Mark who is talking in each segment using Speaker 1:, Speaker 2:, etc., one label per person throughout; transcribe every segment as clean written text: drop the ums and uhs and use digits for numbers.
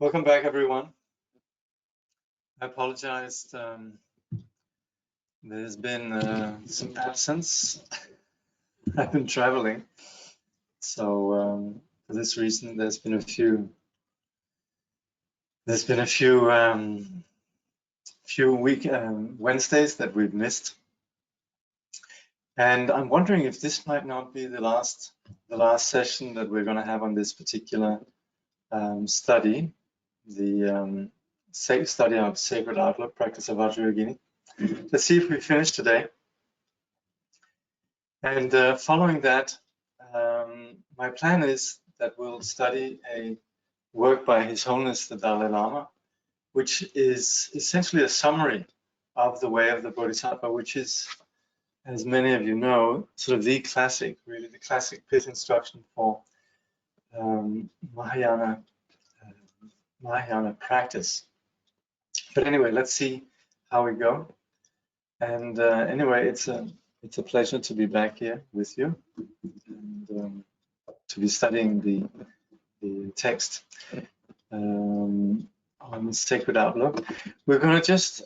Speaker 1: Welcome back, everyone. I apologize. There's been some absence. I've been traveling, so for this reason, there's been a few Wednesdays that we've missed, and I'm wondering if this might not be the last session that we're going to have on this particular study, the study of sacred outlook, practice of Vajrayana. Let's see if we finish today. And following that, my plan is that we'll study a work by His Holiness the Dalai Lama, which is essentially a summary of the way of the Bodhisattva, which is, as many of you know, sort of the classic pith instruction for Vajrayana practice. But anyway, let's see how we go. And anyway, it's a pleasure to be back here with you and to be studying the text on sacred outlook. We're going to just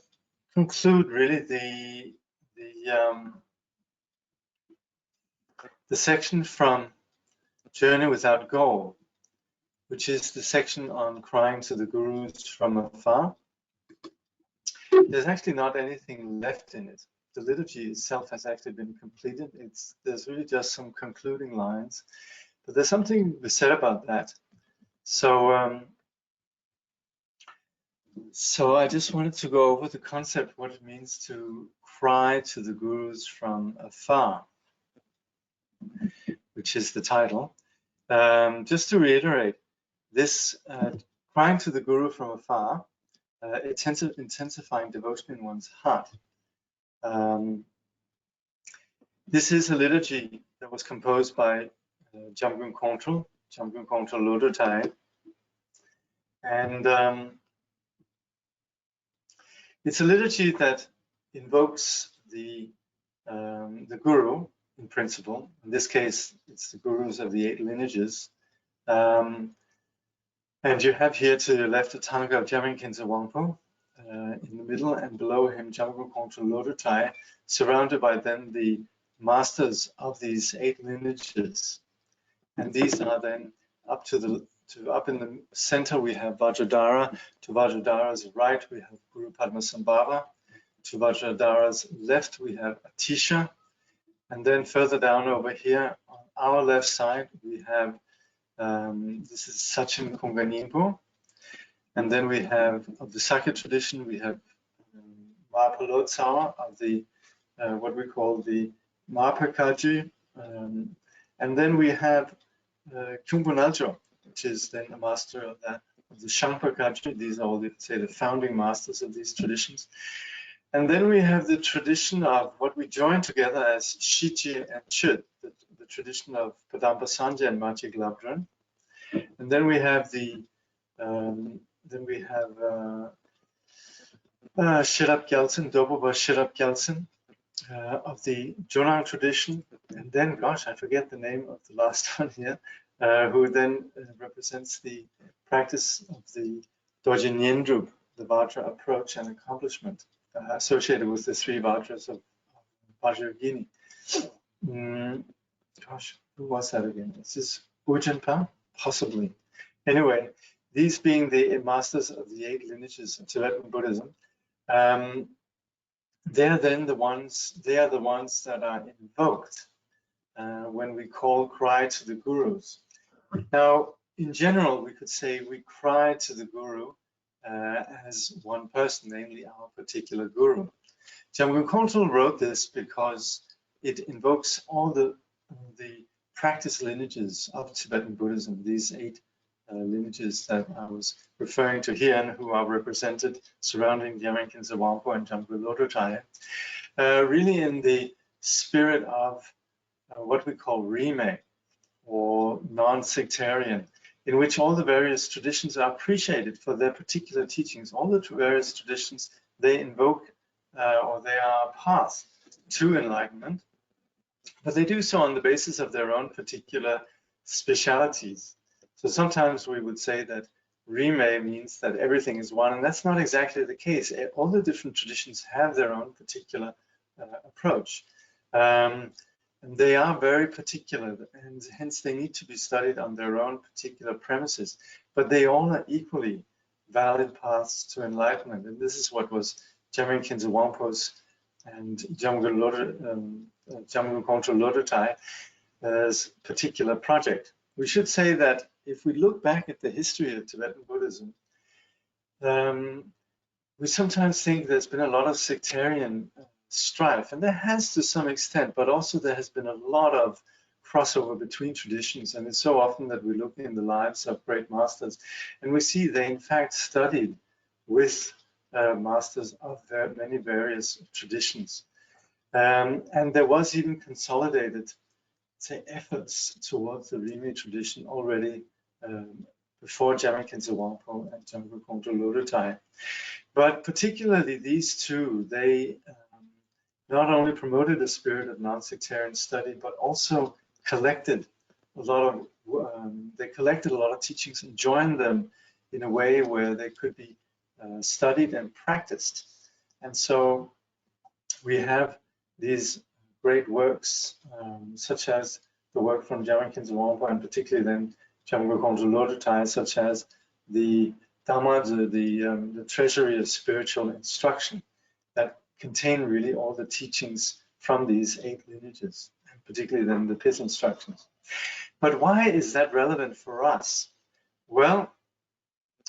Speaker 1: conclude really the section from Journey Without Goal, which is the section on crying to the gurus from afar. There's actually not anything left in it. The liturgy itself has actually been completed. There's really just some concluding lines, but there's something to be said about that. So I just wanted to go over the concept, what it means to cry to the gurus from afar, which is the title. Just to reiterate, this crying to the guru from afar, intensifying devotion in one's heart. This is a liturgy that was composed by Jamgon Kongtrul Lodrötai, and it's a liturgy that invokes the guru in principle. In this case, it's the gurus of the 8 lineages. And you have here to the left a Tanga of Jamgon Khyentse Wangpo, in the middle, and below him Jamgon Kongtrul Lodrötai, surrounded by then the masters of these 8 lineages. And these are then up in the center we have Vajradhara. To Vajradhara's right we have Guru Padmasambhava. To Vajradhara's left we have Atisha. And then further down over here on our left side we have this is Sachin Kunganimpo. And then we have, of the Sakya tradition, we have Marpa Lotsawa of the what we call the Marpa Kaji. And then we have Khyumpo Naljo, which is then a master of the Shangpa Kaji. These are all the founding masters of these traditions. And then we have the tradition of what we join together as Shiji and Chud, the tradition of Padampa Sanja and Machig Labdran. And then we have Shirap Gyaltsen, Dobova Shirap Gyaltsen of the Jonang tradition. And then, gosh, I forget the name of the last one here, who then represents the practice of the Dojin Nyendrup, the Vajra approach and accomplishment associated with the 3 Vajras of Vajrayana. Gosh, who was that again? Is this Ujjanpa? Possibly. Anyway, these being the masters of the 8 lineages of Tibetan Buddhism, they are the ones that are invoked when we cry to the gurus. Now, in general, we could say we cry to the guru as one person, namely our particular guru. Jamgon Kongtrul wrote this because it invokes all the practice lineages of Tibetan Buddhism, these 8 lineages that I was referring to here and who are represented surrounding Jamgon Khyentse Wangpo and Jamgon Lodrötai, really in the spirit of what we call Rime, or non-sectarian, in which all the various traditions are appreciated for their particular teachings. All the various traditions, they invoke or they are a path to enlightenment, but they do so on the basis of their own particular specialities. So sometimes we would say that Rime means that everything is one, and that's not exactly the case. All the different traditions have their own particular approach. And they are very particular, and hence they need to be studied on their own particular premises. But they all are equally valid paths to enlightenment, and this is what was Jamgon Khyentse Wangpo's and Jamgon Kongtrul Lodrötai's particular project. We should say that if we look back at the history of Tibetan Buddhism, we sometimes think there's been a lot of sectarian strife, and there has to some extent, but also there has been a lot of crossover between traditions, and it's so often that we look in the lives of great masters and we see they in fact studied with masters of many various traditions. And there was even consolidated, say, efforts towards the Rime tradition already before Jamgon Khyentse Wangpo and Jamgon Kongtrul Lodrötai. But particularly these two, they not only promoted a spirit of non-sectarian study, but also collected a lot of teachings and joined them in a way where they could be studied and practiced. And so we have these great works, such as the work from Jamgon Khyentse Wangpo, and particularly then Jamgon Kongtrul Lodrötai, such as the Dhamma, the treasury of spiritual instruction, that contain really all the teachings from these 8 lineages, and particularly then the pith instructions. But why is that relevant for us? Well,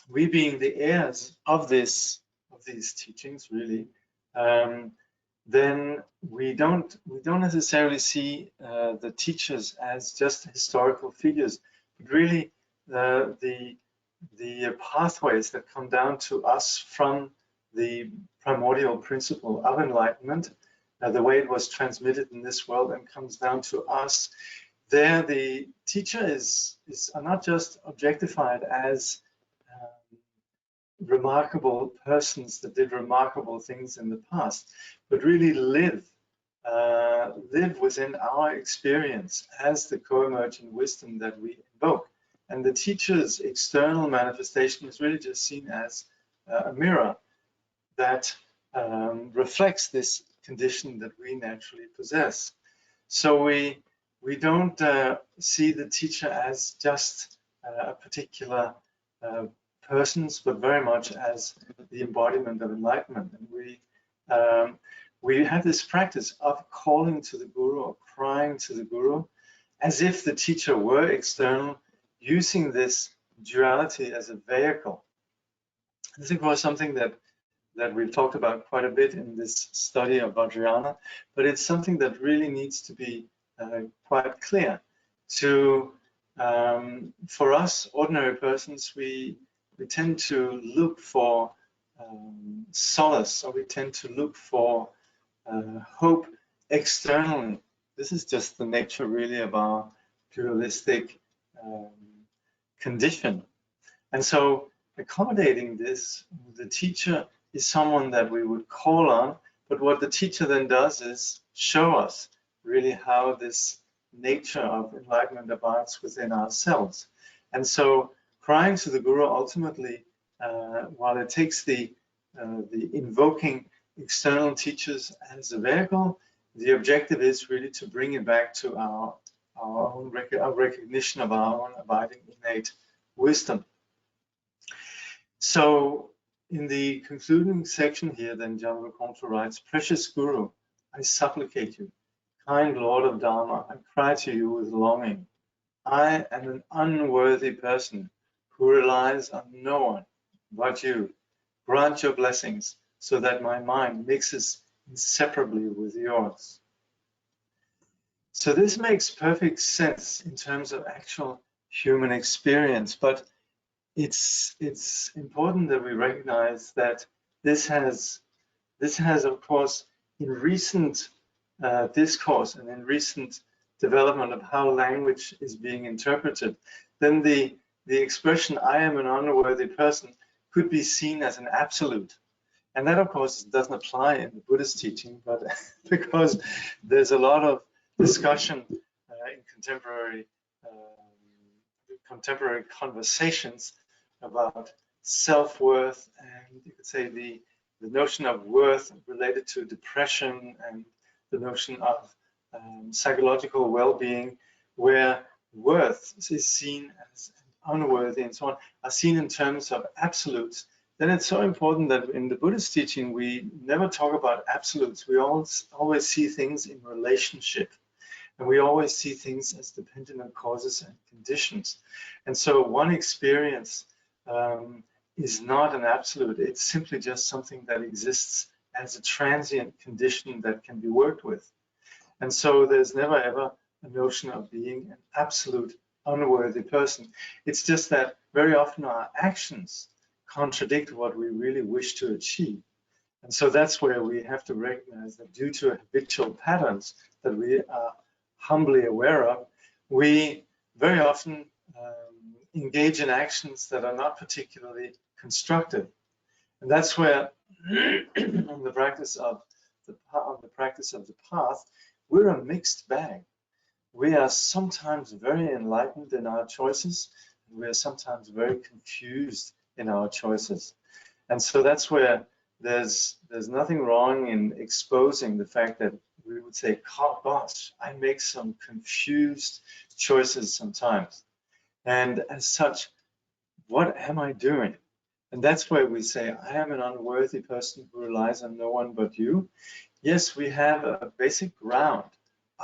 Speaker 1: we being the heirs of these teachings, really, then we don't necessarily see the teachers as just historical figures, but really the pathways that come down to us from the primordial principle of enlightenment, the way it was transmitted in this world and comes down to us. There, the teacher is not just objectified as remarkable persons that did remarkable things in the past, but really live within our experience as the co-emergent wisdom that we invoke. And the teacher's external manifestation is really just seen as a mirror that reflects this condition that we naturally possess. So we don't see the teacher as just a particular persons, but very much as the embodiment of enlightenment. And we have this practice of calling to the Guru or crying to the Guru as if the teacher were external, using this duality as a vehicle. This is, of course, something that we've talked about quite a bit in this study of Vajrayana, but it's something that really needs to be quite clear. For us ordinary persons, we tend to look for solace, or we tend to look for hope externally. This is just the nature really of our dualistic condition. And so accommodating this, the teacher is someone that we would call on, but what the teacher then does is show us really how this nature of enlightenment abides within ourselves. And so crying to the Guru ultimately, while it takes the invoking external teachers as a vehicle, the objective is really to bring it back to our own recognition of our own abiding innate wisdom. So in the concluding section here, then Jamgon Kongtrul writes, "Precious Guru, I supplicate you, kind Lord of Dharma, I cry to you with longing. I am an unworthy person who relies on no one but you. Grant your blessings so that my mind mixes inseparably with yours." So this makes perfect sense in terms of actual human experience, but it's important that we recognize that this has of course in recent discourse and in recent development of how language is being interpreted, then the expression "I am an unworthy person" could be seen as an absolute. And that of course doesn't apply in the Buddhist teaching, but because there's a lot of discussion in contemporary conversations about self-worth, and you could say the notion of worth related to depression, and the notion of psychological well-being, where worth is seen as unworthy and so on, are seen in terms of absolutes, then it's so important that in the Buddhist teaching we never talk about absolutes. We always see things in relationship, and we always see things as dependent on causes and conditions. And so one experience is not an absolute. It's simply just something that exists as a transient condition that can be worked with. And so there's never ever a notion of being an absolute unworthy person. It's just that very often our actions contradict what we really wish to achieve. And so that's where we have to recognize that due to habitual patterns that we are humbly aware of, we very often engage in actions that are not particularly constructive. And that's where on the practice of the path, we're a mixed bag. We are sometimes very enlightened in our choices, and we are sometimes very confused in our choices. And so that's where there's nothing wrong in exposing the fact that we would say, oh gosh, I make some confused choices sometimes. And as such, what am I doing? And that's where we say, I am an unworthy person who relies on no one but you. Yes, we have a basic ground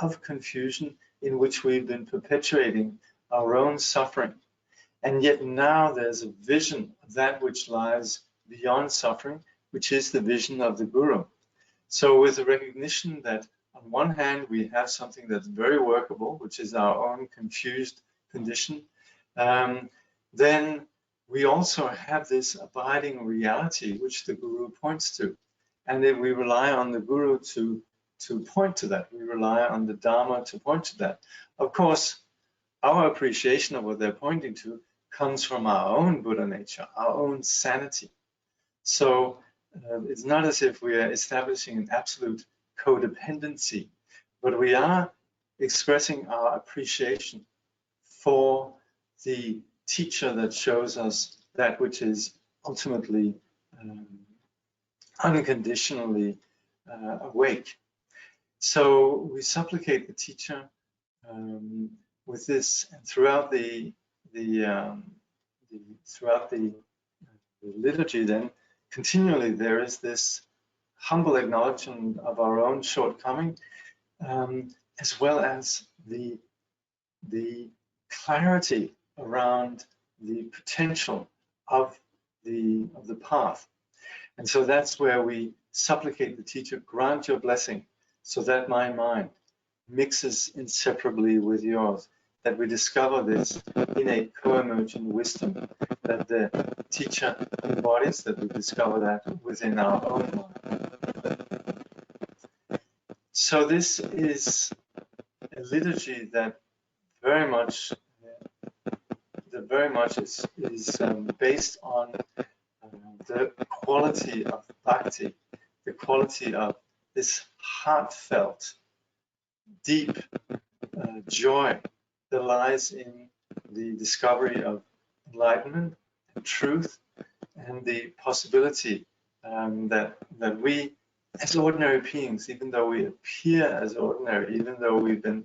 Speaker 1: of confusion in which we've been perpetuating our own suffering. And yet now there's a vision of that which lies beyond suffering, which is the vision of the Guru. So with the recognition that on one hand we have something that's very workable, which is our own confused condition, then we also have this abiding reality which the Guru points to. And then we rely on the Guru to point to that. We rely on the Dharma to point to that. Of course, our appreciation of what they're pointing to comes from our own Buddha nature, our own sanity. So it's not as if we are establishing an absolute codependency, but we are expressing our appreciation for the teacher that shows us that which is ultimately unconditionally awake. So we supplicate the teacher with this, and throughout the liturgy, then continually there is this humble acknowledgement of our own shortcoming, as well as the clarity around the potential of the path. And so that's where we supplicate the teacher, grant your blessing so that my mind mixes inseparably with yours, that we discover this innate co-emergent wisdom that the teacher embodies, that we discover that within our own mind. So this is a liturgy that very much is based on the quality of bhakti, the quality of this heartfelt, deep joy that lies in the discovery of enlightenment and truth, and the possibility that we, as ordinary beings, even though we appear as ordinary, even though we've been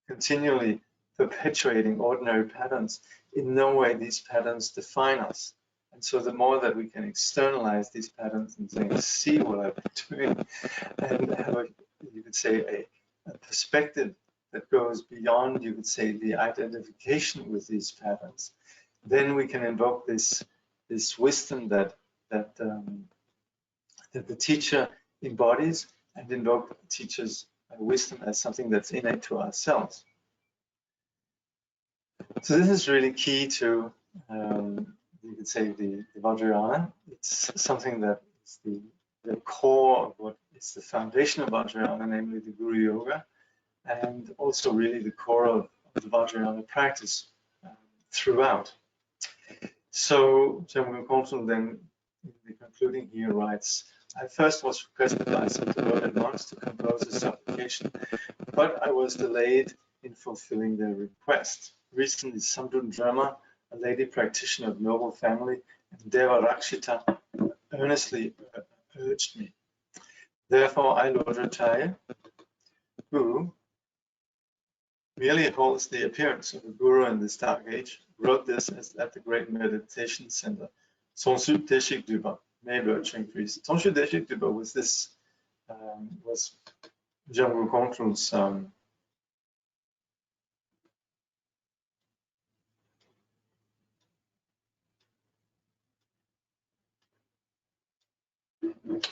Speaker 1: continually perpetuating ordinary patterns, in no way these patterns define us. And so the more that we can externalize these patterns and say, see what I've been doing, and have you could say, a perspective that goes beyond, you could say, the identification with these patterns, then we can invoke this wisdom that the teacher embodies, and invoke the teacher's wisdom as something that's innate to ourselves. So this is really key to, you could say, the Vajrayana. It's something that is the core of what is the foundation of Vajrayana, namely the Guru Yoga, and also really the core of the Vajrayana practice throughout. So Jamgon Kongtrul then, in the concluding here, writes, I first was requested by some devoted monks to compose a supplication, but I was delayed in fulfilling their request. Recently, Samdun Drama a lady practitioner of noble family, and Deva Rakshita earnestly urged me. Therefore, I, Lord Rataya, who merely holds the appearance of a guru in this dark age, wrote this at the great meditation center, Tongsu Deshik Duba, May virtue increase. Tongsu Deshik Duba was this, was Jamgul Kongtrul's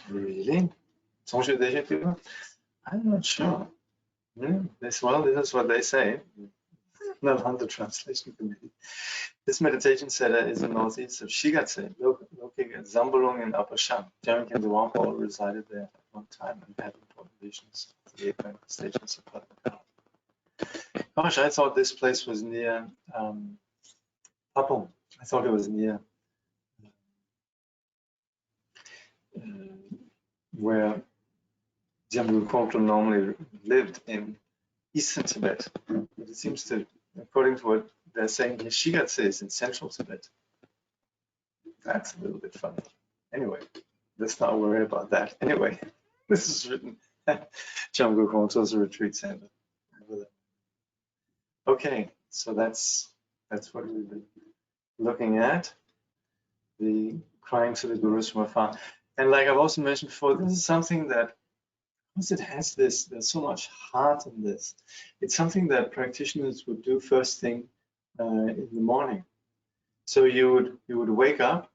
Speaker 1: really? Tongsu Deshik Duba? I'm not sure. Well, this is what they say. Not on the translation committee. This meditation center is in northeast of Shigatse, located at Zambalong in Upper Sham. Jamin Khenze Wangpo resided there at one time and had important visions of the 8 manifestations of Padma. Gosh, I thought this place was near Papong. I thought it was near where Jamgul Kongtrul normally lived in eastern Tibet. But it seems to, according to what they're saying here, Shigatse is in central Tibet. That's a little bit funny. Anyway, let's not worry about that. Anyway, this is written at Jamgul Kongtrul's retreat center. Okay, so that's what we've been looking at, the crying to the gurus from afar. And like I've also mentioned before, this is something that, because it has this, there's so much heart in this. It's something that practitioners would do first thing in the morning. So you would wake up,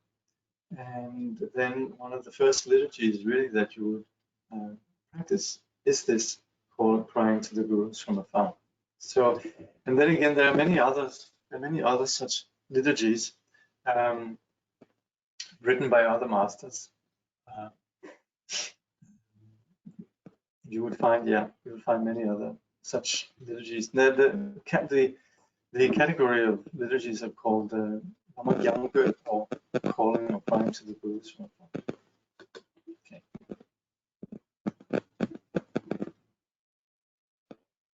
Speaker 1: and then one of the first liturgies really that you would practice is this called crying to the gurus from afar. So, and then again, there are many others. There are many other such liturgies written by other masters. You would find, you would find many other such liturgies. The category of liturgies are called Namayamgurt, or calling or crying to the gurus from afar.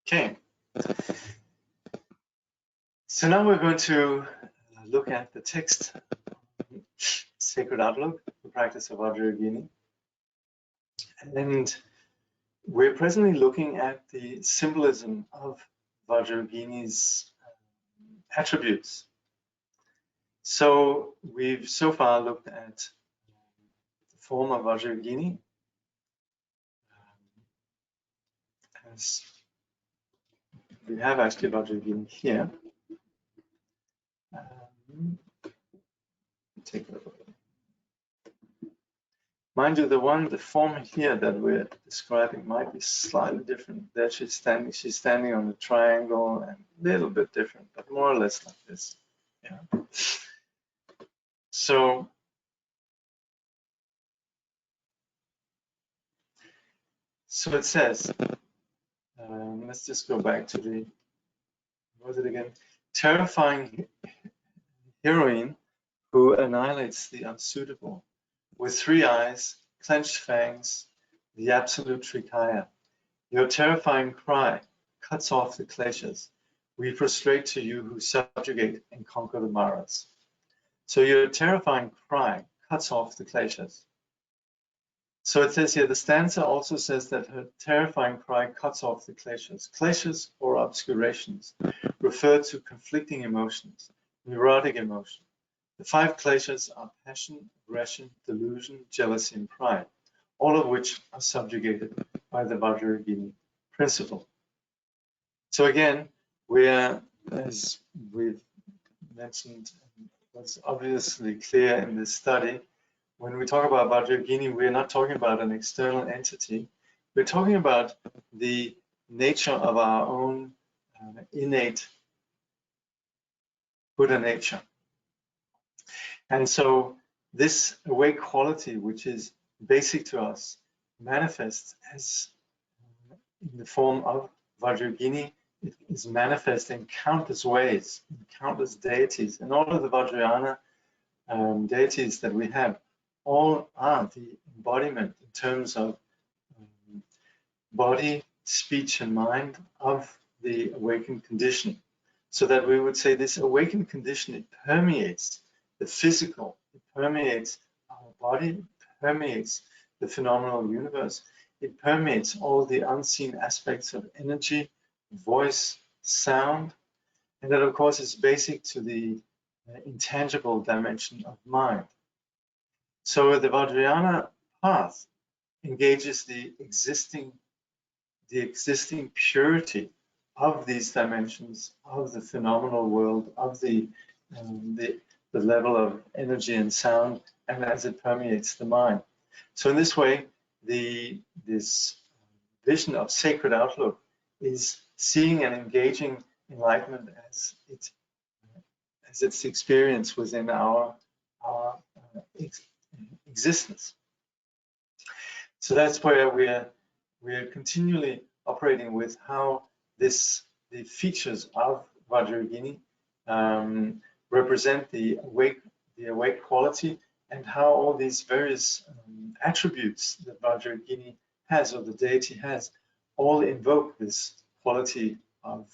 Speaker 1: Okay. So now we're going to look at the text, Sacred Outlook, the practice of Vajrayana. And we're presently looking at the symbolism of Vajrayani's attributes. So we've so far looked at the form of Vajrayana as we have actually Vajrayana here. Take a look. Mind you, the form here that we're describing might be slightly different. There she's standing on a triangle and a little bit different, but more or less like this. Yeah. So it says, let's just go back to the, what was it again? Terrifying heroine who annihilates the unsuitable. With 3 eyes, clenched fangs, the absolute Trikaya. Your terrifying cry cuts off the kleshas. We prostrate to you who subjugate and conquer the Maras. So your terrifying cry cuts off the kleshas. So it says here, the stanza also says that her terrifying cry cuts off the kleshas. Kleshas, or obscurations, refer to conflicting emotions, neurotic emotion. The 5 kleshas are passion, aggression, delusion, jealousy, and pride, all of which are subjugated by the Vajrayana principle. So again, as we've mentioned, what's obviously clear in this study, when we talk about Vajrayana, we're not talking about an external entity. We're talking about the nature of our own innate Buddha nature. And so this awake quality, which is basic to us, manifests as in the form of Vajrayana. It is manifest in countless ways, in countless deities. And all of the Vajrayana deities that we have, all are the embodiment in terms of body, speech, and mind of the awakened condition. So that we would say this awakened condition, it permeates the physical, it permeates our body, it permeates the phenomenal universe, it permeates all the unseen aspects of energy, voice, sound, and that of course is basic to the intangible dimension of mind. So the Vajrayana path engages the existing purity of these dimensions, of the phenomenal world, of the level of energy and sound, and as it permeates the mind. So in this way, this vision of sacred outlook is seeing and engaging enlightenment as its experience within our existence. So that's where we're continually operating with how the features of Vajrayogini represent the awake quality, and how all these various attributes that Vajrayogini has, or the deity has, all invoke this quality of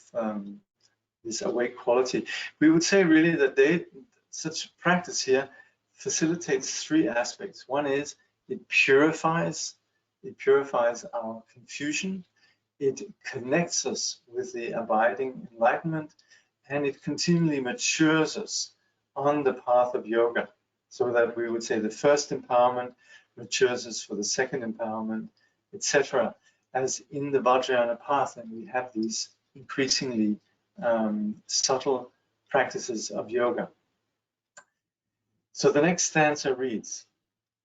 Speaker 1: this awake quality. We would say really that such practice here facilitates three aspects. One is it purifies our confusion, it connects us with the abiding enlightenment, and it continually matures us on the path of yoga, so that we would say the first empowerment matures us for the second empowerment, etc. As in the Vajrayana path, and we have these increasingly subtle practices of yoga. So the next stanza reads,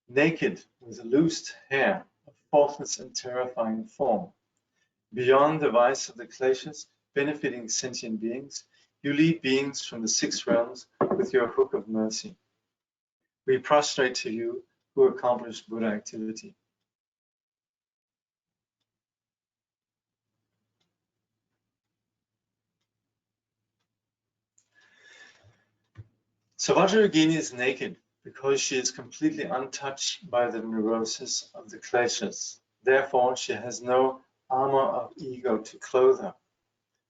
Speaker 1: naked with loosed hair, of faultless and terrifying form, beyond the vice of the kleshas, benefiting sentient beings, you lead beings from the 6 realms with your hook of mercy. We prostrate to you who accomplished Buddha activity. So Vajrayogini is naked because she is completely untouched by the neurosis of the kleshas. Therefore, she has no armor of ego to clothe her.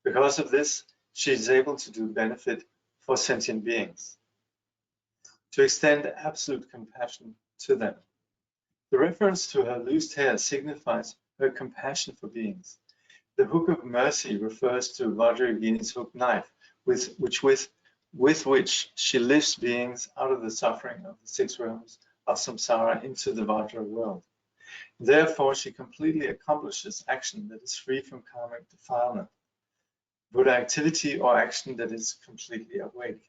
Speaker 1: Because of this, she is able to do benefit for sentient beings, to extend absolute compassion to them. The reference to her loosed hair signifies her compassion for beings. The hook of mercy refers to Vajrayogini's hook knife, with which she lifts beings out of the suffering of the 6 realms of samsara into the Vajra world. Therefore, she completely accomplishes action that is free from karmic defilement, Buddha activity or action that is completely awake.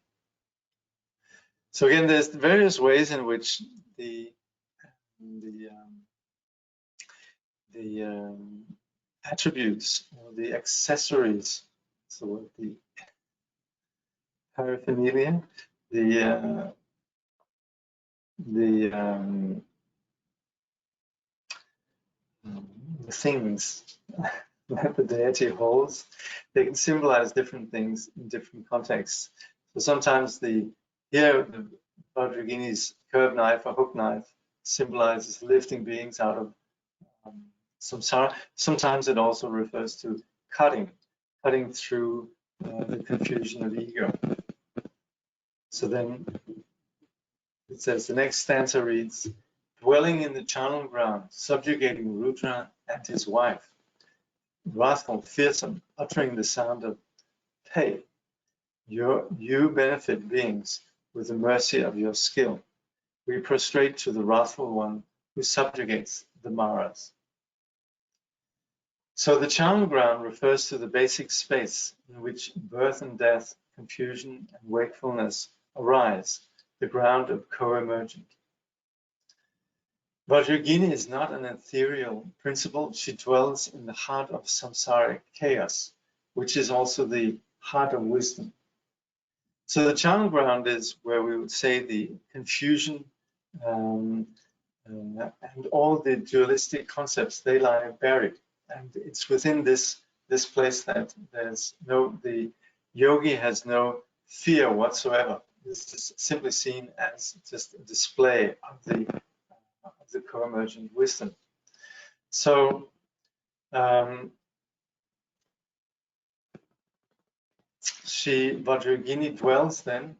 Speaker 1: So again, there's various ways in which the attributes or the accessories, so the paraphernalia, the things that the deity holds, they can symbolize different things in different contexts. So sometimes the Vajrayogini's curved knife or hook knife symbolizes lifting beings out of samsara. Sometimes it also refers to cutting through the confusion of ego. So then it says, the next stanza reads, dwelling in the charnel ground, subjugating Rudra and his wife, wrathful, fearsome, uttering the sound of pay, you benefit beings with the mercy of your skill. We prostrate to the wrathful one who subjugates the Maras. So the charnel ground refers to the basic space in which birth and death, confusion and wakefulness arise, the ground of co-emergent. Vajrayogini is not an ethereal principle. She dwells in the heart of samsaric chaos, which is also the heart of wisdom. So the charnel ground is where we would say the confusion and all the dualistic concepts, they lie buried. And it's within this place that the yogi has no fear whatsoever. This is simply seen as just a display of the co-emergent wisdom. So Vajrayana dwells then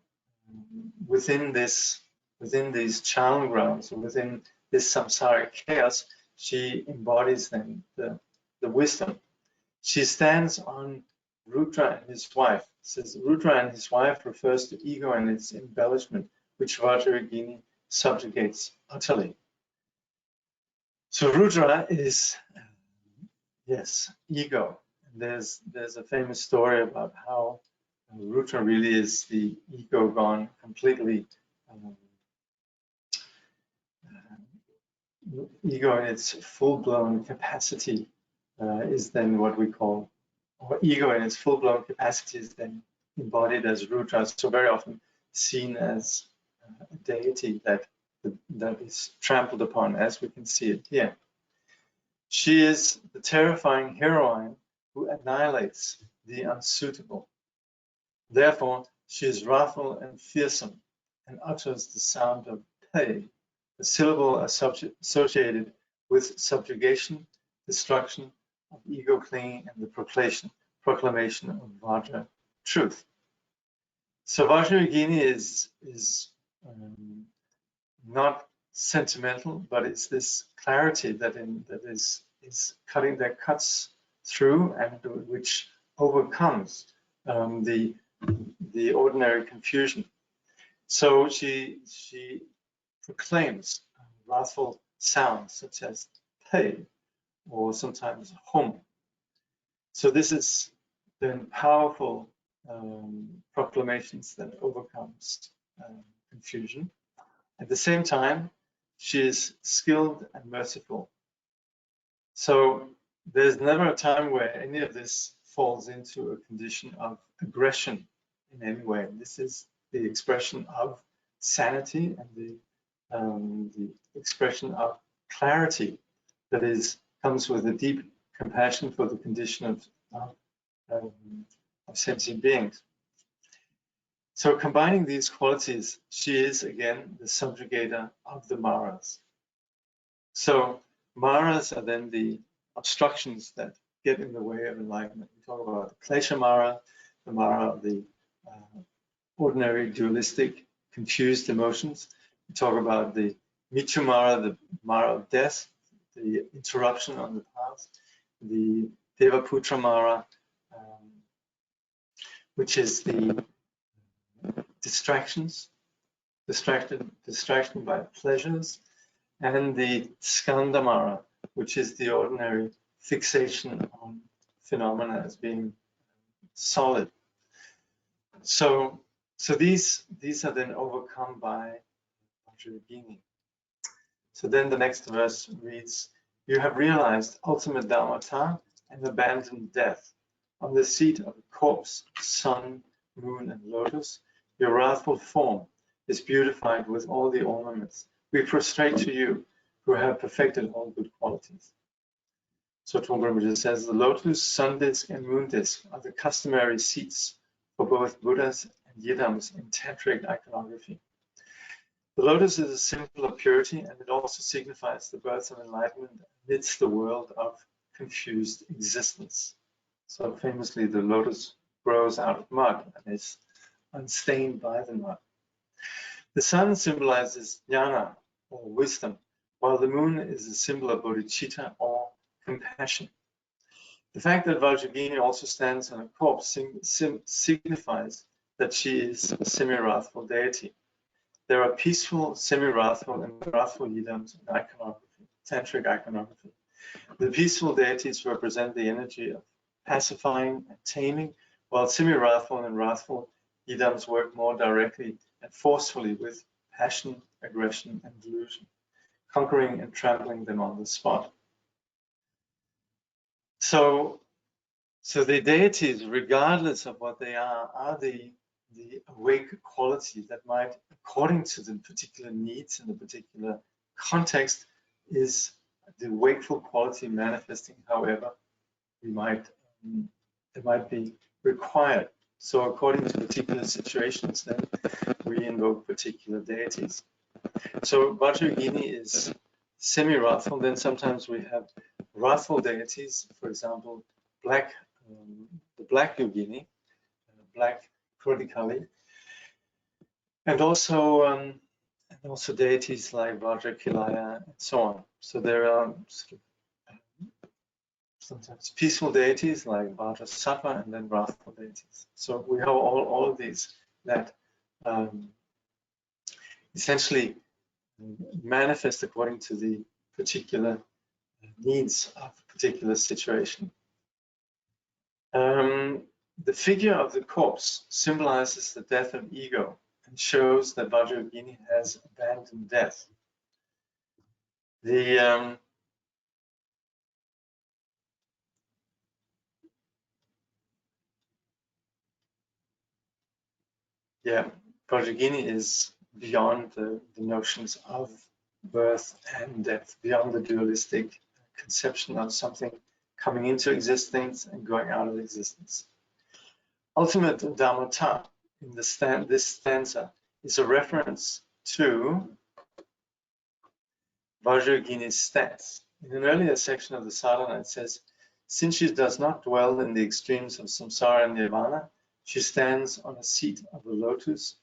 Speaker 1: within these charnel grounds, within this samsaric chaos. She embodies then the wisdom. She stands on Rudra and his wife. It says Rudra and his wife refers to ego and its embellishment, which Vajrayana subjugates utterly. So Rudra is, yes, ego. And there's a famous story about how Rudra really is the ego gone completely. Ego in its full-blown capacity is then what we call, or ego in its full-blown capacity is then embodied as Rudra, so very often seen as a deity that is trampled upon, as we can see it here. She is the terrifying heroine who annihilates the unsuitable. Therefore, she is wrathful and fearsome and utters the sound of pe, a syllable associated with subjugation, destruction of ego clinging, and the proclamation of Vajra truth. So Vajrayana is not sentimental, but it's this clarity that cuts through and which overcomes the ordinary confusion. So she proclaims wrathful sounds such as pe or sometimes hum. So this is then powerful proclamations that overcomes confusion. At the same time, she is skilled and merciful. So there's never a time where any of this falls into a condition of aggression in any way. This is the expression of sanity and the expression of clarity that comes with a deep compassion for the condition of sentient beings. So combining these qualities, she is again the subjugator of the maras. So maras are then the obstructions that get in the way of enlightenment. We talk about the klesha mara, the mara of the ordinary dualistic confused emotions. We talk about the mitu mara, the mara of death, the interruption on the path, the devaputra mara, which is the distraction by pleasures, and the skanda mara, which is the ordinary fixation on phenomena as being solid. So these are then overcome by Vajrayana. So then the next verse reads, "You have realized ultimate dharmata and abandoned death. On the seat of a corpse, sun, moon, and lotus, your wrathful form is beautified with all the ornaments. We prostrate to you who have perfected all good qualities." So Trungpa says, the lotus, sun disk, and moon disk are the customary seats for both Buddhas and Yidams in tantric iconography. The lotus is a symbol of purity, and it also signifies the birth of enlightenment amidst the world of confused existence. So famously, the lotus grows out of mud and is unstained by the mud. The sun symbolizes jnana, or wisdom, while the moon is a symbol of bodhicitta, or compassion. The fact that Vajrayana also stands on a corpse signifies that she is a semi-wrathful deity. There are peaceful, semi-wrathful, and wrathful yidams in iconography, tantric iconography. The peaceful deities represent the energy of pacifying and taming, while semi-wrathful and wrathful yidams work more directly and forcefully with passion, aggression, and delusion, conquering and trampling them on the spot. So the deities, regardless of what they are the awake quality that might, according to the particular needs in the particular context, is the wakeful quality manifesting however it might be required. So according to particular situations, then we invoke particular deities. So Vajrayana is semi-wrathful. Then sometimes we have wrathful deities, for example, the black yogini, black Kodikali, and also deities like Vajrakilaya and so on. So there are sort of sometimes peaceful deities like Vajrasattva and then wrathful deities. So we have all of these that essentially manifest according to the particular needs of a particular situation. The figure of the corpse symbolizes the death of ego and shows that Vajrayogini has abandoned death. The Vajrayogini is beyond the notions of birth and death, beyond the dualistic conception of something coming into existence and going out of existence. Ultimate Dharmata in this stanza is a reference to Vajrayogini's stance. In an earlier section of the sadhana, it says, since she does not dwell in the extremes of samsara and nirvana, she stands on a seat of a lotus,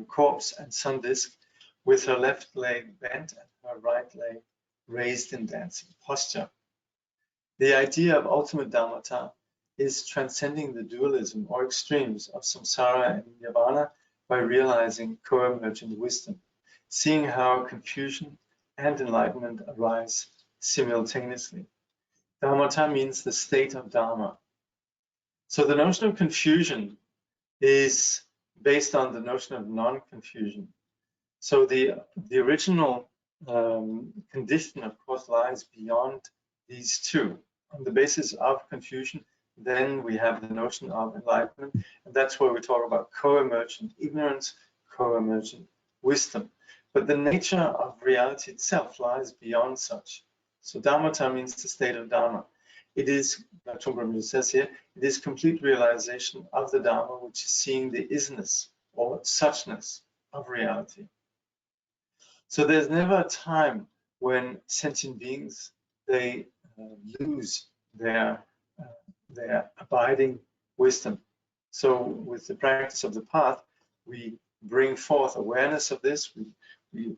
Speaker 1: corpse and sun disk, with her left leg bent and her right leg raised in dancing posture. The idea of ultimate Dharmata is transcending the dualism or extremes of samsara and nirvana by realizing co-emergent wisdom, seeing how confusion and enlightenment arise simultaneously. Dharmata means the state of Dharma. So the notion of confusion is based on the notion of non-confusion. So the original condition, of course, lies beyond these two. On the basis of confusion, then we have the notion of enlightenment, and that's where we talk about co-emergent ignorance, co-emergent wisdom. But the nature of reality itself lies beyond such. So Dharmata means the state of Dharma. It is, like Trungpa says here, it is complete realization of the Dharma, which is seeing the isness or suchness of reality. So there's never a time when sentient beings, they lose their abiding wisdom. So with the practice of the path, we bring forth awareness of this, we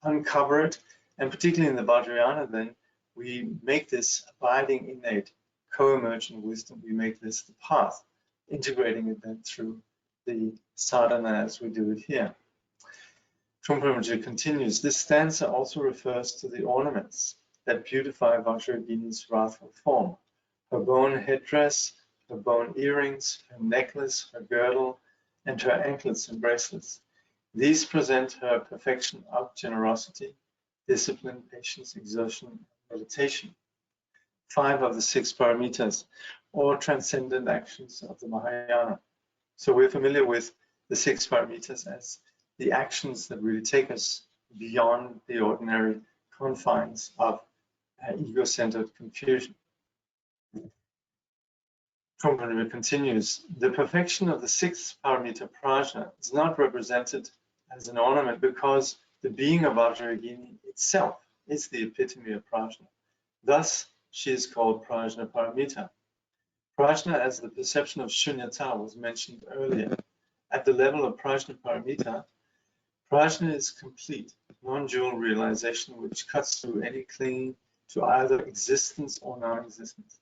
Speaker 1: uncover it, and particularly in the Vajrayana, then we make this abiding, innate, co-emergent wisdom, we make this the path, integrating it then through the sadhana as we do it here. Trungpa continues, this stanza also refers to the ornaments that beautify Vajrayogini's wrathful form. Her bone headdress, her bone earrings, her necklace, her girdle, and her anklets and bracelets. These present her perfection of generosity, discipline, patience, exertion, and meditation. 5 of the 6 paramitas, or transcendent actions of the Mahayana. So we're familiar with the 6 paramitas as the actions that really take us beyond the ordinary confines of ego-centered confusion. Trungpa continues, the perfection of the 6th paramita prajna is not represented as an ornament because the being of Vajrayogini itself is the epitome of prajna. Thus, she is called prajna paramita. Prajna as the perception of shunyata was mentioned earlier. At the level of prajna paramita, prajna is complete, non-dual realization which cuts through any clinging to either existence or non-existence.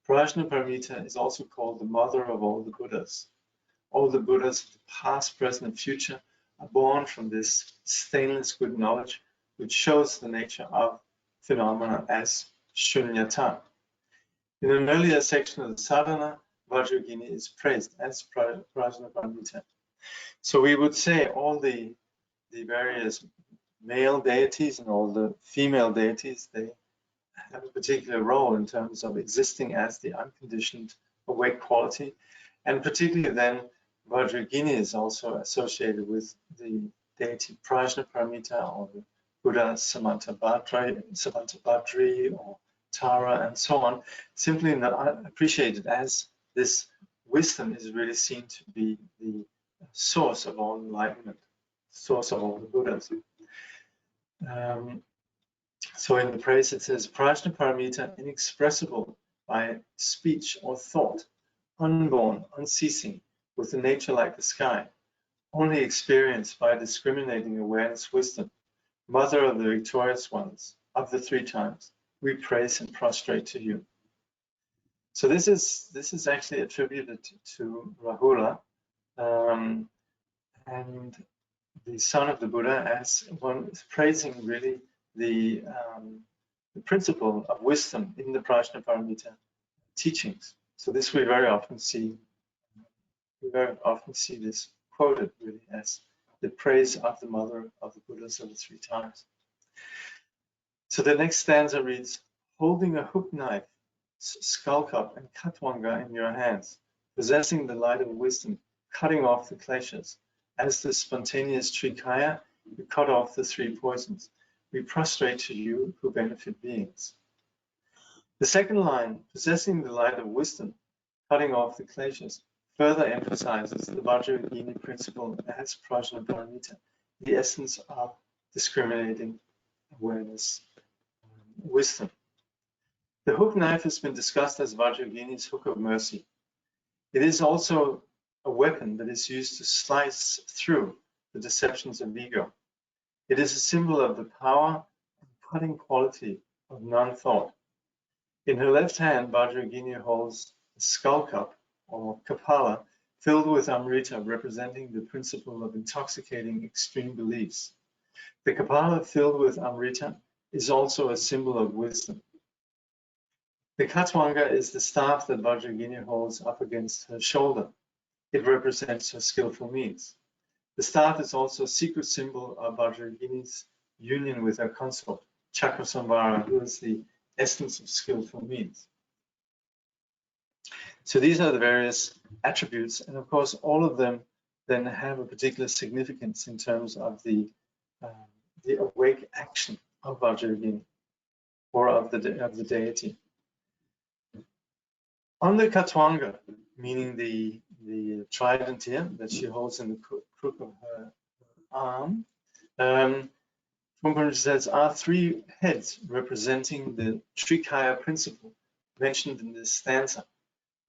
Speaker 1: Prajna paramita is also called the mother of all the Buddhas. All the Buddhas of the past, present, and future are born from this stainless good knowledge, which shows the nature of phenomena as shunyata. In an earlier section of the sadhana, Vajrayogini is praised as prajna paramita. So we would say all the various male deities and all the female deities, they have a particular role in terms of existing as the unconditioned awake quality. And particularly then, Vajrayogini is also associated with the deity Prajna Paramita or the Buddha Samantabhadri or Tara and so on, simply appreciated as this wisdom is really seen to be the source of all enlightenment, source of all the Buddhas. So in the praise it says, Prajna Paramita, inexpressible by speech or thought, unborn, unceasing, with a nature like the sky, only experienced by discriminating awareness wisdom, mother of the victorious ones, of the three times, we praise and prostrate to you. So this is actually attributed to Rahula, and the son of the Buddha, as one is praising really the principle of wisdom in the Prajnaparamita teachings. So this we very often see this quoted really as the praise of the mother of the Buddhas of the three times. So the next stanza reads, holding a hook knife, skull cup, and katwanga in your hands, possessing the light of wisdom, cutting off the kleshas. As the spontaneous trikaya, you cut off the three poisons. We prostrate to you who benefit beings. The second line, possessing the light of wisdom, cutting off the kleshas, further emphasizes the Vajrayana principle as Prajnaparamita, the essence of discriminating awareness, wisdom. The hook knife has been discussed as Vajrayana's hook of mercy. It is also a weapon that is used to slice through the deceptions of ego. It is a symbol of the power and cutting quality of non-thought. In her left hand, Vajrayana holds a skull cup, or kapala, filled with amrita, representing the principle of intoxicating extreme beliefs. The kapala filled with amrita is also a symbol of wisdom. The katwanga is the staff that Vajrayana holds up against her shoulder. It represents her skillful means. The staff is also a secret symbol of Vajrayana's union with her consort, Chakrasamvara, who is the essence of skillful means. So these are the various attributes, and of course all of them then have a particular significance in terms of the awake action of Vajrayana, or of the deity. On the katwanga, meaning the trident here that she holds in the crook of her arm, Trungpa says, are three heads representing the Trikaya principle mentioned in this stanza.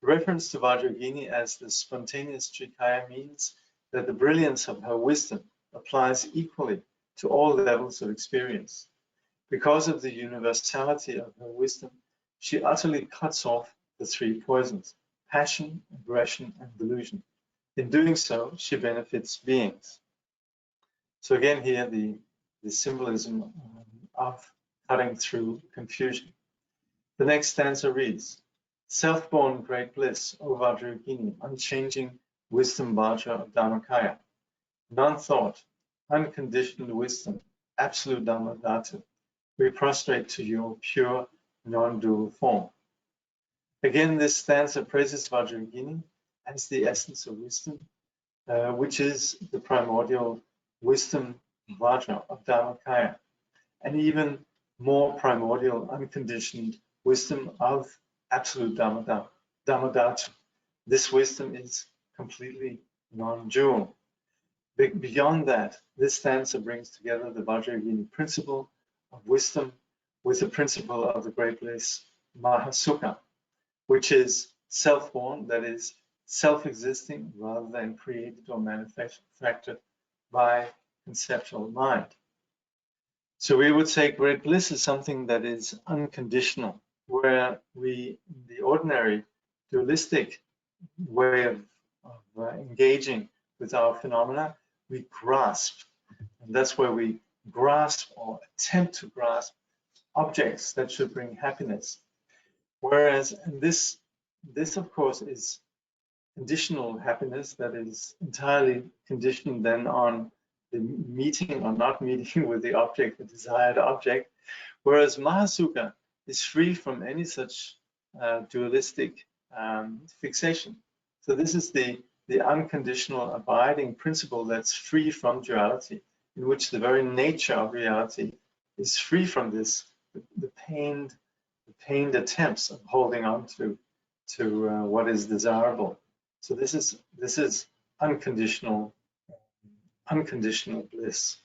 Speaker 1: Reference to Vajrayana as the spontaneous Trikaya means that the brilliance of her wisdom applies equally to all levels of experience. Because of the universality of her wisdom, she utterly cuts off the three poisons: passion, aggression, and delusion. In doing so, she benefits beings. So again here, the symbolism of cutting through confusion. The next stanza reads, self-born great bliss, O Vajrayana, unchanging wisdom Vajra of Dharmakaya, non-thought, unconditioned wisdom, absolute Dhammadhatu, we prostrate to your pure, non-dual form. Again, this stanza praises Vajrayana as the essence of wisdom, which is the primordial wisdom Vajra of Dharmakaya, and even more primordial, unconditioned wisdom of absolute Dhammadhatu. This wisdom is completely non-dual. Beyond that, this stanza brings together the Vajrayana principle of wisdom with the principle of the great bliss Mahasukha, which is self-born, that is self-existing rather than created or manufactured by conceptual mind. So we would say great bliss is something that is unconditional, where we, in the ordinary dualistic way of engaging with our phenomena, we grasp. And that's where we grasp or attempt to grasp objects that should bring happiness. Whereas this of course is conditional happiness that is entirely conditioned then on the meeting or not meeting with the object, the desired object. Whereas Mahasukha is free from any such dualistic fixation. So this is the unconditional abiding principle that's free from duality, in which the very nature of reality is free from this, the pained attempts of holding on to what is desirable. So this is unconditional bliss.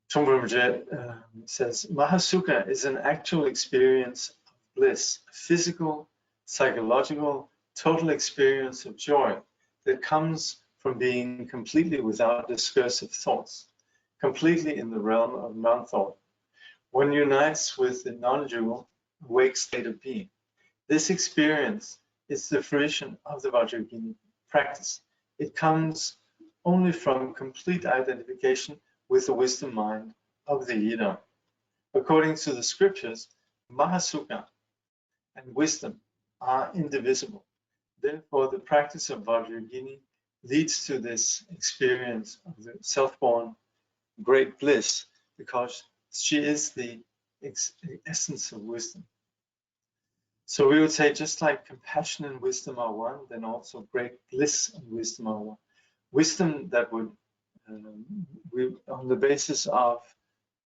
Speaker 1: Trungpa says, Mahasukha is an actual experience of bliss, a physical, psychological, total experience of joy that comes from being completely without discursive thoughts, completely in the realm of non-thought. One unites with the non-dual, awake state of being. This experience is the fruition of the Vajrayana practice. It comes only from complete identification with the wisdom mind of the Yidam. According to the scriptures, Mahasukha and wisdom are indivisible. Therefore, the practice of Vajrayana leads to this experience of the self-born great bliss, because she is the essence of wisdom. So we would say, just like compassion and wisdom are one, then also great bliss and wisdom are one. Wisdom that would, on the basis of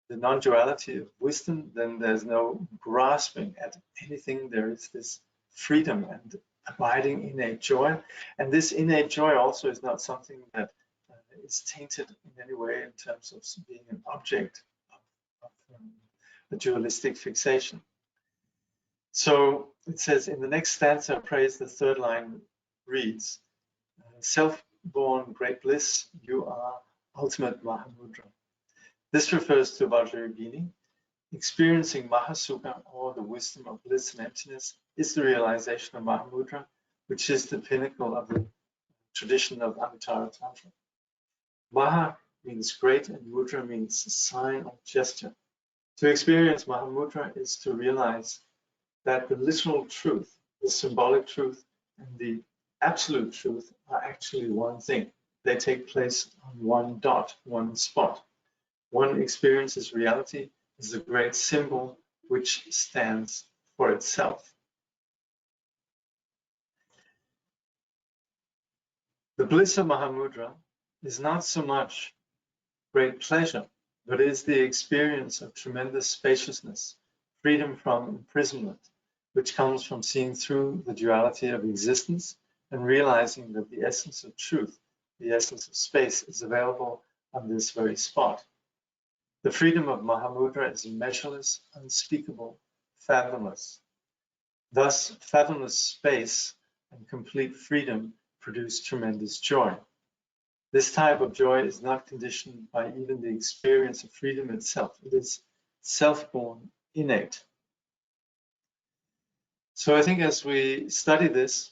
Speaker 1: the non-duality of wisdom, then there's no grasping at anything. There is this freedom and abiding innate joy. And this innate joy also is not something that is tainted in any way in terms of being an object of a dualistic fixation. So it says in the next stanza, praise, the third line reads, self-born great bliss, you are ultimate Mahamudra. This refers to Vajrayana. Experiencing Mahasukha, or the wisdom of bliss and emptiness, is the realization of Mahamudra, which is the pinnacle of the tradition of Avatara Tantra. Maha means great and mudra means sign or gesture. To experience Mahamudra is to realize that the literal truth, the symbolic truth, and the absolute truth are actually one thing. They take place on one dot, one spot. One experiences reality as a great symbol which stands for itself. The bliss of Mahamudra is not so much great pleasure, but is the experience of tremendous spaciousness, freedom from imprisonment, which comes from seeing through the duality of existence and realizing that the essence of truth, the essence of space, is available on this very spot. The freedom of Mahamudra is measureless, unspeakable, fathomless. Thus, fathomless space and complete freedom produce tremendous joy. This type of joy is not conditioned by even the experience of freedom itself. It is self-born, innate. So I think as we study this,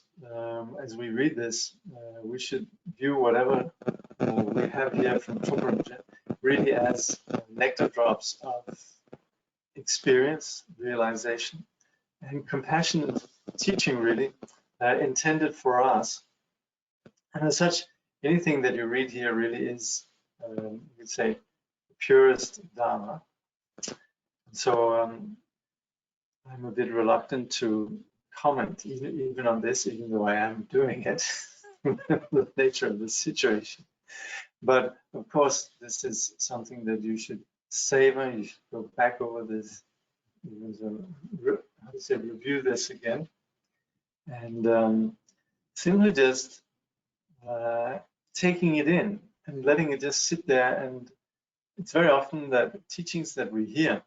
Speaker 1: as we read this, we should view whatever we have here from Trungpa really as nectar drops of experience, realization, and compassionate teaching, really, intended for us. And as such, anything that you read here really is, you could say, the purest Dharma. So I'm a bit reluctant to comment even on this, even though I am doing it, the nature of the situation. But of course, this is something that you should savor. You should go back over this, how to say, review this again, and simply just taking it in and letting it just sit there. And it's very often that teachings that we hear,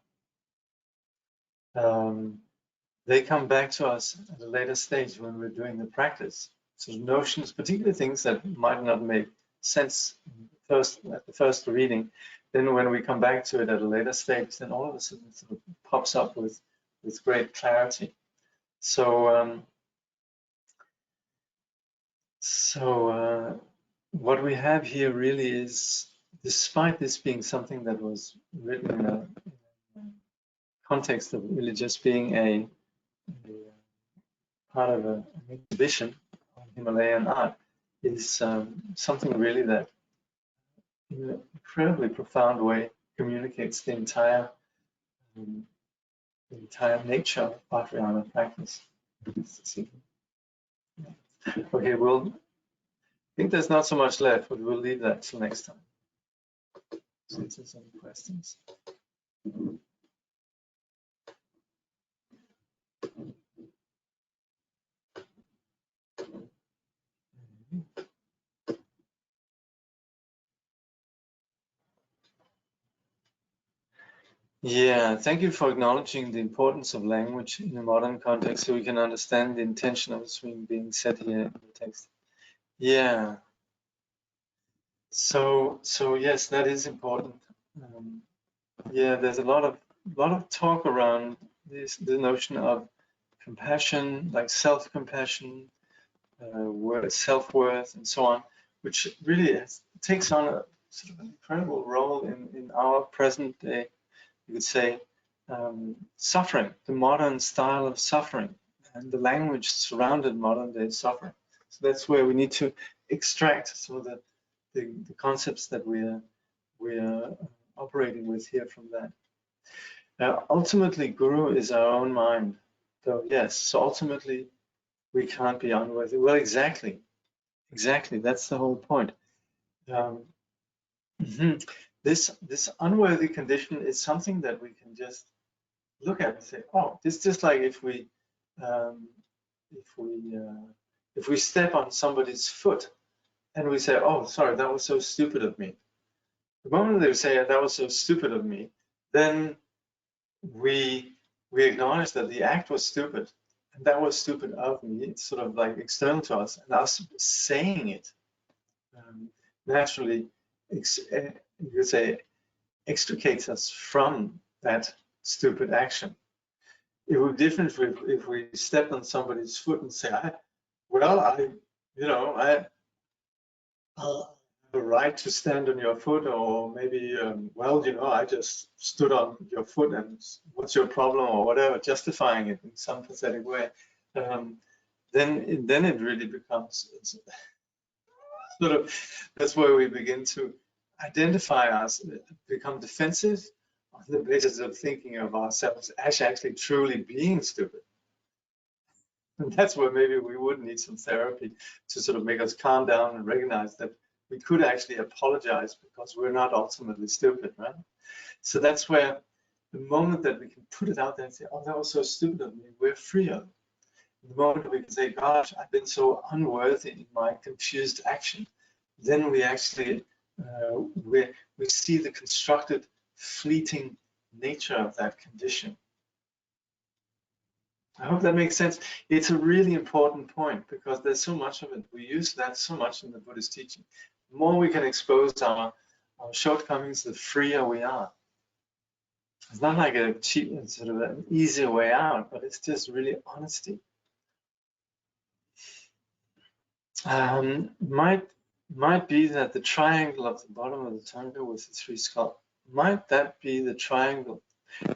Speaker 1: they come back to us at a later stage when we're doing the practice. So notions, particularly things that might not make sense at the first reading, then when we come back to it at a later stage, then all of a sudden it sort of pops up with great clarity. So what we have here really is, despite this being something that was written in a context of really just being a part of an exhibition on Himalayan art, is something really that in an incredibly profound way communicates the entire nature of Vajrayana practice. Okay, I think there's not so much left, but we'll leave that till next time. So if there's any questions. Yeah, thank you for acknowledging the importance of language in a modern context so we can understand the intention of what's being said here in the text. Yeah, so yes, that is important. Yeah, there's a lot of talk around the notion of compassion, like self-compassion, self-worth, and so on, which really takes on a sort of an incredible role in our present day, you could say, suffering, the modern style of suffering, and the language surrounded modern day suffering. So that's where we need to extract some of the concepts that we're operating with here from that. Now, ultimately, Guru is our own mind. So yes, so ultimately we can't be unworthy. Well, exactly. That's the whole point. This unworthy condition is something that we can just look at and say, oh, this is just like if we step on somebody's foot and we say, oh, sorry, that was so stupid of me. The moment they say that was so stupid of me, then we acknowledge that the act was stupid, and that was stupid of me. It's sort of like external to us, and us saying it naturally, you could say, extricates us from that stupid action. It would be different if we stepped on somebody's foot and say, I have a right to stand on your foot, or maybe, I just stood on your foot, and what's your problem, or whatever, justifying it in some pathetic way. Then it really becomes sort of, that's where we begin to identify us, become defensive on the basis of thinking of ourselves as actually truly being stupid. And that's where maybe we would need some therapy to sort of make us calm down and recognize that we could actually apologize because we're not ultimately stupid, right? So that's where the moment that we can put it out there and say, oh, that was so stupid of me, we're freer. The moment we can say, gosh, I've been so unworthy in my confused action, then we actually, we see the constructed, fleeting nature of that condition. I hope that makes sense. It's a really important point because there's so much of it. We use that so much in the Buddhist teaching. The more we can expose our shortcomings, the freer we are. It's not like a cheap, sort of an easier way out, but it's just really honesty. Might be that the triangle of the bottom of the Tanga with the three skulls, might that be the triangle?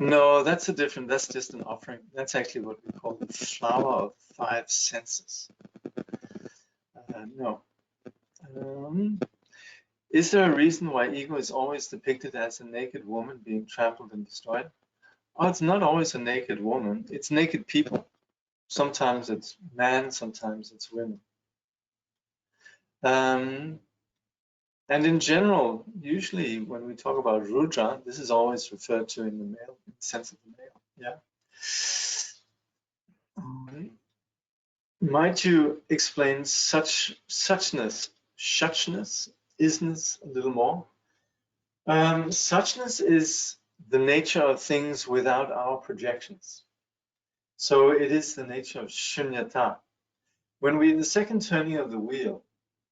Speaker 1: No, that's just an offering. That's actually what we call the flower of 5 senses. No. Is there a reason why ego is always depicted as a naked woman being trampled and destroyed? Oh, it's not always a naked woman. It's naked people. Sometimes it's men, sometimes it's women. And in general, usually when we talk about Rudra, this is always referred to in the male, in the sense of the male. Yeah. Might you explain suchness, isness a little more? Suchness is the nature of things without our projections. So it is the nature of shunyata. When we, in the second turning of the wheel,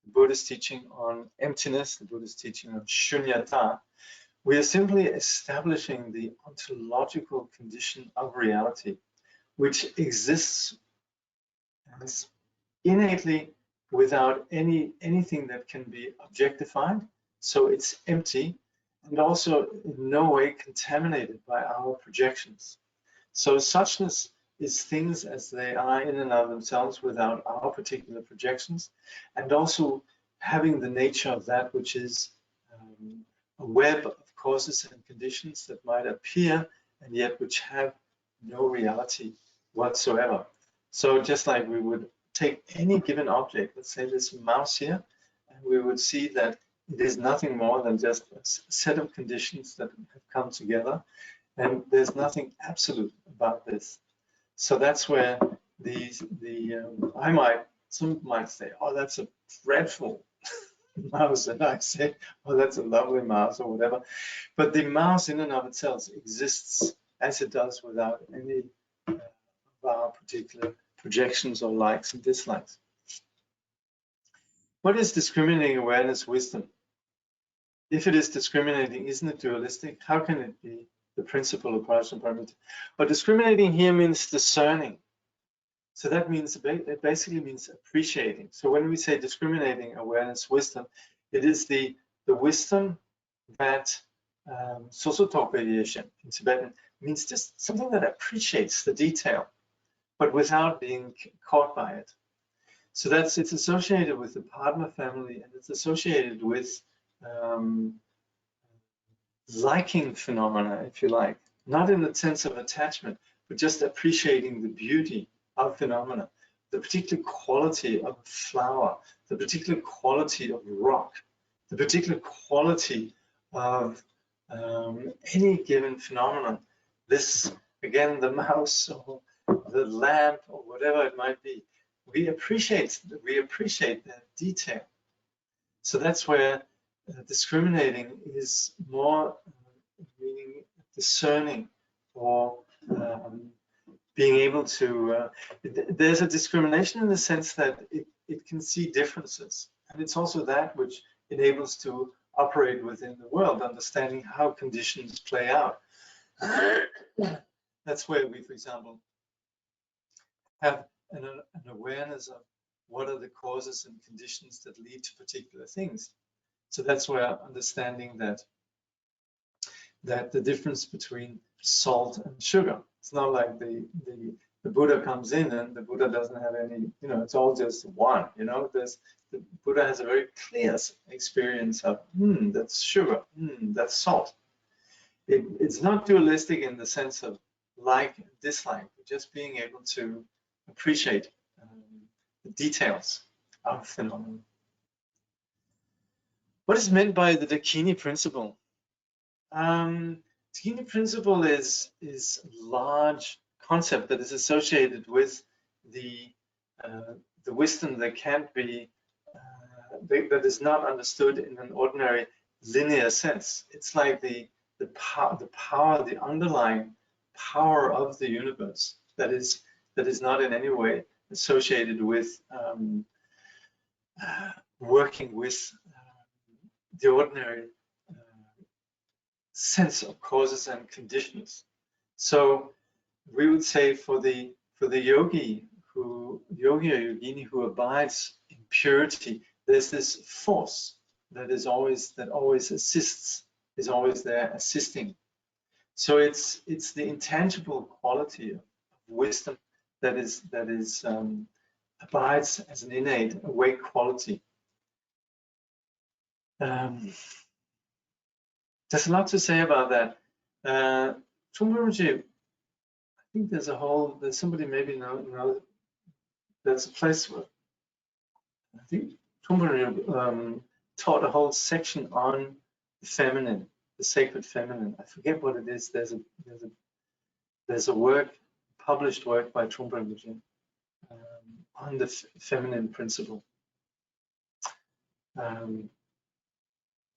Speaker 1: the Buddhist teaching on emptiness, the Buddhist teaching on shunyata, we are simply establishing the ontological condition of reality, which exists as innately without anything that can be objectified. So it's empty and also in no way contaminated by our projections. So suchness is things as they are in and of themselves without our particular projections, and also having the nature of that which is a web of causes and conditions that might appear and yet which have no reality whatsoever. So just like we would take any given object, let's say this mouse here, and we would see that it is nothing more than just a set of conditions that have come together, and there's nothing absolute about this. So that's where some might say, oh, that's a dreadful mouse, and I say, oh, that's a lovely mouse or whatever. But the mouse in and of itself exists as it does without any of our particular projections or likes and dislikes. What is discriminating awareness wisdom? If it is discriminating, isn't it dualistic? How can it be the principle of partial parameter? But discriminating here means discerning. So that means, it basically means appreciating. So when we say discriminating awareness wisdom, it is the wisdom that Sosotok variation in Tibetan means just something that appreciates the detail, but without being caught by it. So it's associated with the Padma family, and it's associated with liking phenomena, if you like, not in the sense of attachment, but just appreciating the beauty of phenomena, the particular quality of a flower, the particular quality of rock, the particular quality of any given phenomenon. This, again, the mouse or the lamp or whatever it might be, we appreciate that detail. So that's where discriminating is more meaning discerning, or being able to, there's a discrimination in the sense that it can see differences. And it's also that which enables to operate within the world, understanding how conditions play out. That's where we, for example, have an awareness of what are the causes and conditions that lead to particular things. So that's where understanding that the difference between salt and sugar, it's not like the Buddha comes in and the Buddha doesn't have any, it's all just one, the Buddha has a very clear experience of, that's sugar, that's salt. It's not dualistic in the sense of like and dislike, but just being able to appreciate the details of phenomena. What is meant by the Dakini principle? Dakini principle is a large concept that is associated with the wisdom that can't be, that is not understood in an ordinary linear sense. It's like the power, the underlying power of the universe that is not in any way associated with working with the ordinary sense of causes and conditions. So we would say for the yogi or yogini who abides in purity, there's this force that always assists, is always there assisting. So it's the intangible quality of wisdom that abides as an innate awake quality. There's a lot to say about that. Trungpa, I think there's somebody maybe know, there's a place where I think Trungpa taught a whole section on the feminine, the sacred feminine. I forget what it is. There's a work, published work by Trungpa on the feminine principle.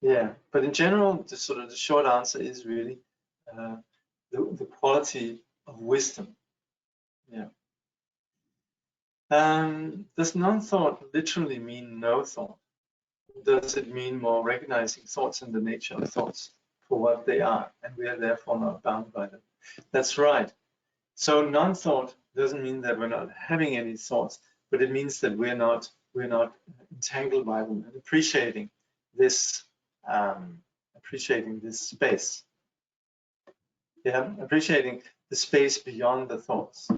Speaker 1: Yeah, but in general, the short answer is really the quality of wisdom. Yeah. Does non-thought literally mean no thought? Does it mean more recognizing thoughts and the nature of thoughts for what they are, and we are therefore not bound by them? That's right. So non-thought doesn't mean that we're not having any thoughts, but it means that we're not entangled by them, and appreciating this space. Yeah, appreciating the space beyond the thoughts.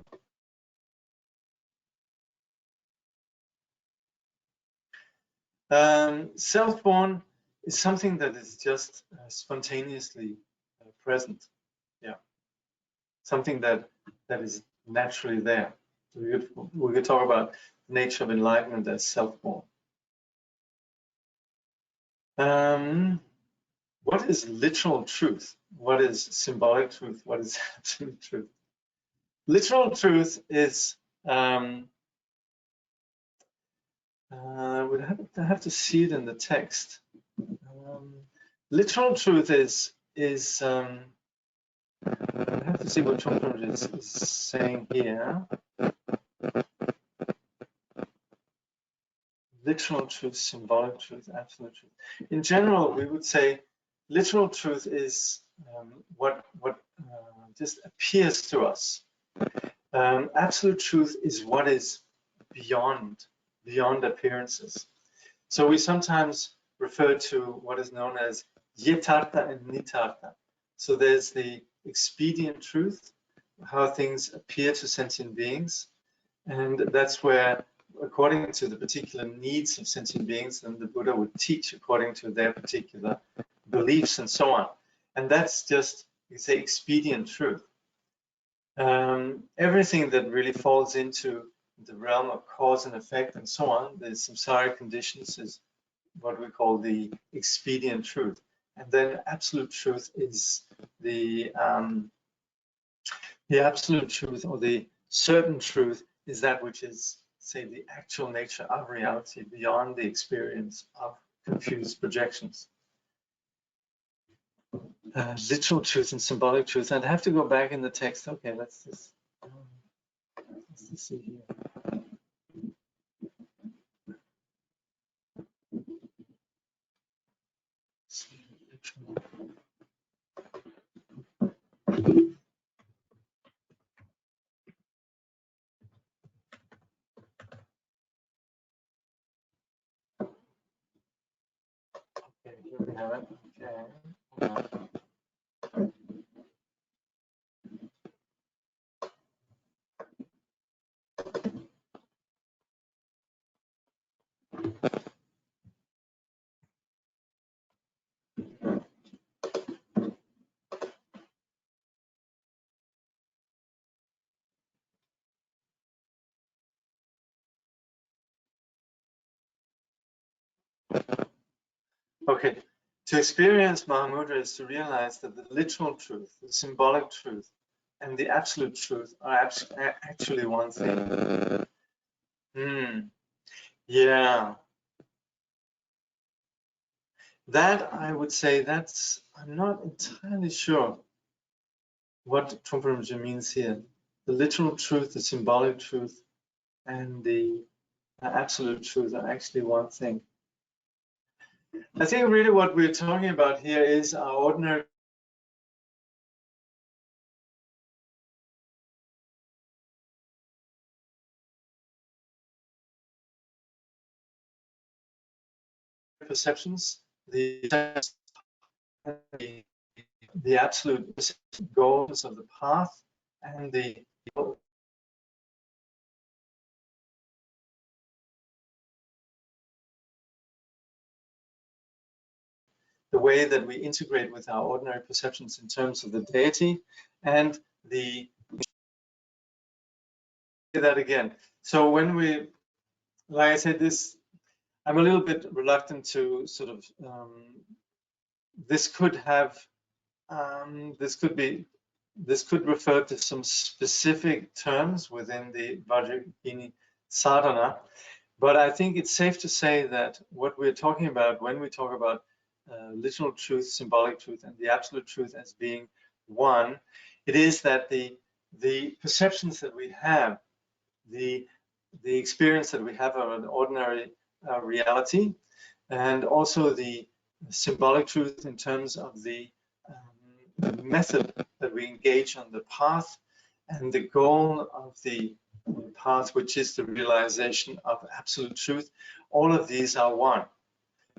Speaker 1: Self-born is something that is just spontaneously present. Yeah, something that is naturally there. We could talk about the nature of enlightenment as self-born. What is literal truth? What is symbolic truth? What is absolute truth? Literal truth is would I have to see it in the text. Literal truth is I have to see what Trungpa is saying here. Literal truth, symbolic truth, absolute truth. In general, we would say literal truth is what just appears to us. Absolute truth is what is beyond appearances. So we sometimes refer to what is known as yetartha and nitartha. So there's the expedient truth, how things appear to sentient beings, and that's where, according to the particular needs of sentient beings, then the Buddha would teach according to their particular beliefs and so on. And that's just, you say, expedient truth. Everything that really falls into the realm of cause and effect and so on, the samsaric conditions, is what we call the expedient truth. And then absolute truth is the absolute truth, or the certain truth, is that which is, say, the actual nature of reality beyond the experience of confused projections. Literal truth and symbolic truth. I'd have to go back in the text. Okay, let's just see here. Okay, here we have it. Okay. Okay, to experience Mahamudra is to realize that the literal truth, the symbolic truth, and the absolute truth are actually one thing. Yeah. That, I would say, I'm not entirely sure what Trungpa means here. The literal truth, the symbolic truth, and the absolute truth are actually one thing. I think really what we're talking about here is our ordinary perceptions, the absolute goals of the path, and the way that we integrate with our ordinary perceptions in terms of the deity, and the that again. So when we, like I said, this, I'm a little bit reluctant to sort of this could refer to some specific terms within the Vajrayana sadhana, but I think it's safe to say that what we're talking about when we talk about literal truth, symbolic truth, and the absolute truth as being one, it is that the perceptions that we have, the experience that we have of an ordinary reality, and also the symbolic truth in terms of the method that we engage on the path, and the goal of the path, which is the realization of absolute truth. All of these are one.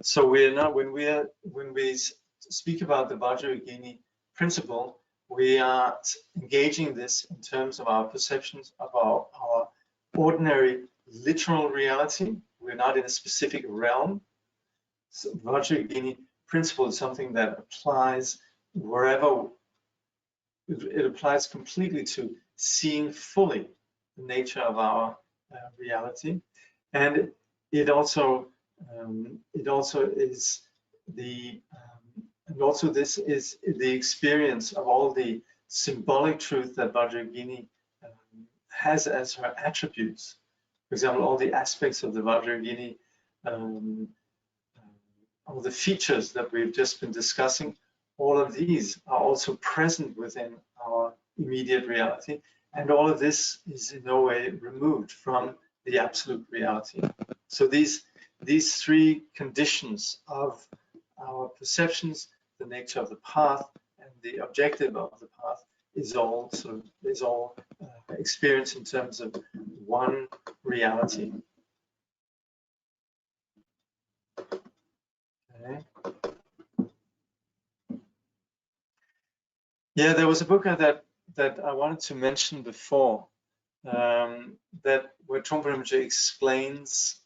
Speaker 1: So we're not, when we speak about the Vajrayana principle, we are engaging this in terms of our perceptions of our ordinary literal reality. We're not in a specific realm. So Vajrayana principle is something that applies wherever. It applies completely to seeing fully the nature of our reality, and it also is the and also this is the experience of all the symbolic truth that Vajrayana has as her attributes. For example, all the aspects of the Vajrayana all the features that we've just been discussing, all of these are also present within our immediate reality. And all of this is in no way removed from the absolute reality. So these three conditions of our perceptions, the nature of the path, and the objective of the path is all experienced in terms of one reality. Okay. Yeah, there was a book that I wanted to mention before, that where Trungpa Rinpoche explains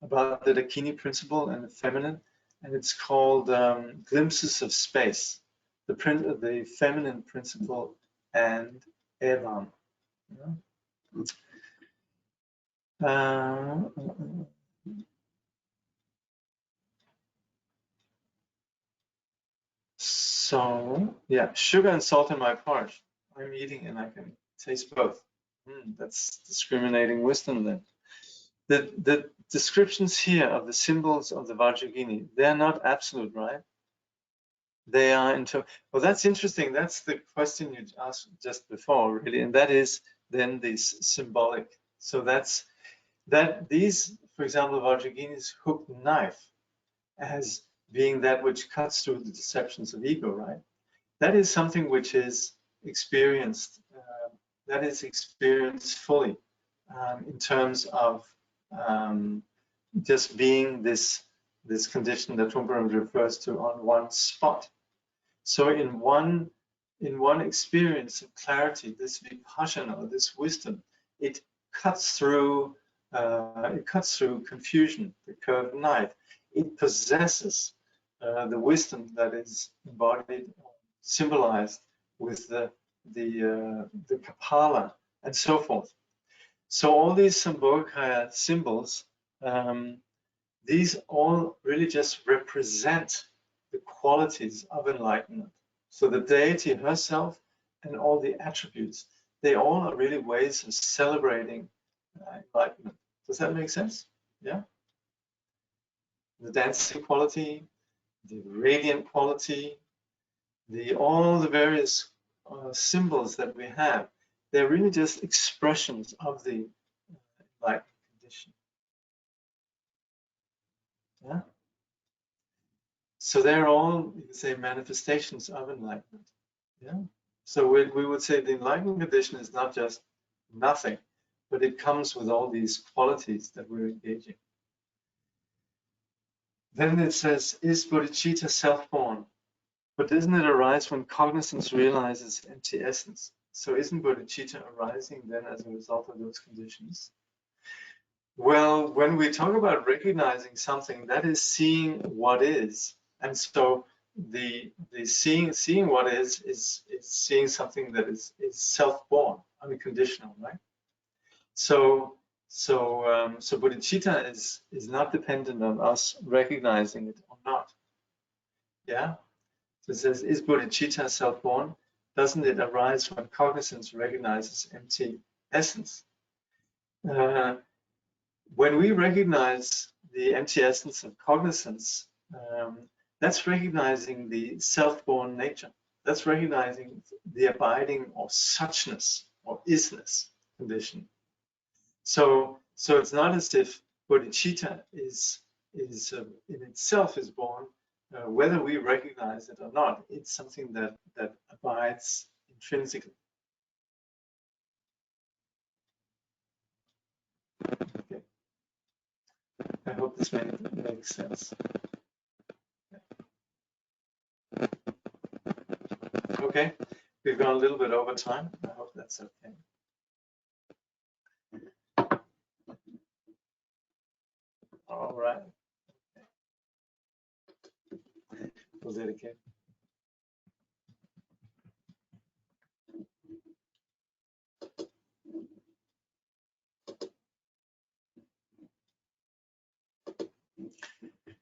Speaker 1: about the Dakini principle and the feminine, and it's called Glimpses of Space, the feminine principle and Evan. So yeah, sugar and salt in my porridge. I'm eating and I can taste both. That's discriminating wisdom then. The descriptions here of the symbols of the Vajrayana, they're not absolute, right? They are well, that's interesting. That's the question you asked just before, really, and that is then this symbolic. So these, for example, Vajrayana's hooked knife as being that which cuts through the deceptions of ego, right? That is something which is experienced. That is experienced fully in terms of just being this condition that Trungpa refers to on one spot. So in one experience of clarity, this vipassana, this wisdom, it cuts through confusion, the curved knife. It possesses the wisdom that is embodied, symbolized with the kapala and so forth. So all these Sambhogakaya symbols, these all really just represent the qualities of enlightenment. So the deity herself and all the attributes, they all are really ways of celebrating enlightenment. Does that make sense? Yeah? The dancing quality, the radiant quality, all the various symbols that we have, they're really just expressions of the enlightened condition. Yeah? So they're all, you can say, manifestations of enlightenment. Yeah. So we would say the enlightened condition is not just nothing, but it comes with all these qualities that we're engaging. Then it says, is bodhicitta self-born? But doesn't it arise when cognizance realizes empty essence? So isn't bodhicitta arising then as a result of those conditions? Well, when we talk about recognizing something, that is seeing what is. And so the seeing what is seeing something that is self-born, unconditional, right? So bodhicitta is not dependent on us recognizing it or not. Yeah. So it says, is bodhicitta self-born? Doesn't it arise when cognizance recognizes empty essence? When we recognize the empty essence of cognizance, that's recognizing the self-born nature. That's recognizing the abiding or suchness or isness condition. So it's not as if bodhicitta is in itself is born, whether we recognize it or not. It's something that abides intrinsically. Okay. I hope this makes sense. Okay, we've gone a little bit over time. I hope that's okay. All right. Okay. We'll dedicate.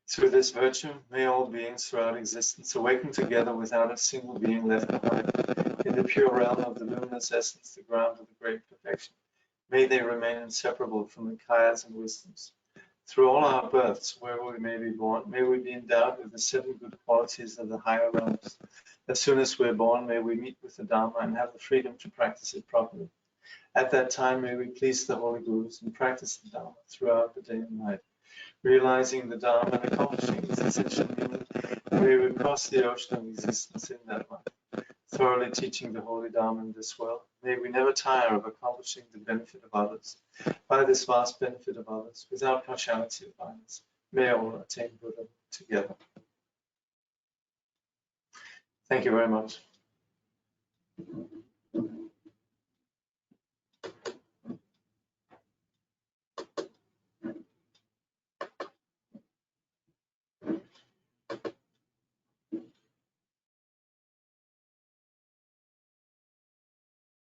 Speaker 1: Through this virtue, may all beings throughout existence awaken together without a single being left behind. In the pure realm of the luminous essence, the ground of the great perfection, may they remain inseparable from the kayas and wisdoms. Through all our births, wherever we may be born, may we be endowed with the 7 good qualities of the higher realms. As soon as we're born, may we meet with the Dharma and have the freedom to practice it properly. At that time, may we please the Holy Gurus and practice the Dharma throughout the day and night. Realizing the Dharma and accomplishing its essential meaning, may we cross the ocean of existence in that life. Thoroughly teaching the Holy Dharma in this world, may we never tire of accomplishing the benefit of others. By this vast benefit of others, without partiality or violence, may all attain Buddha together. Thank you very much.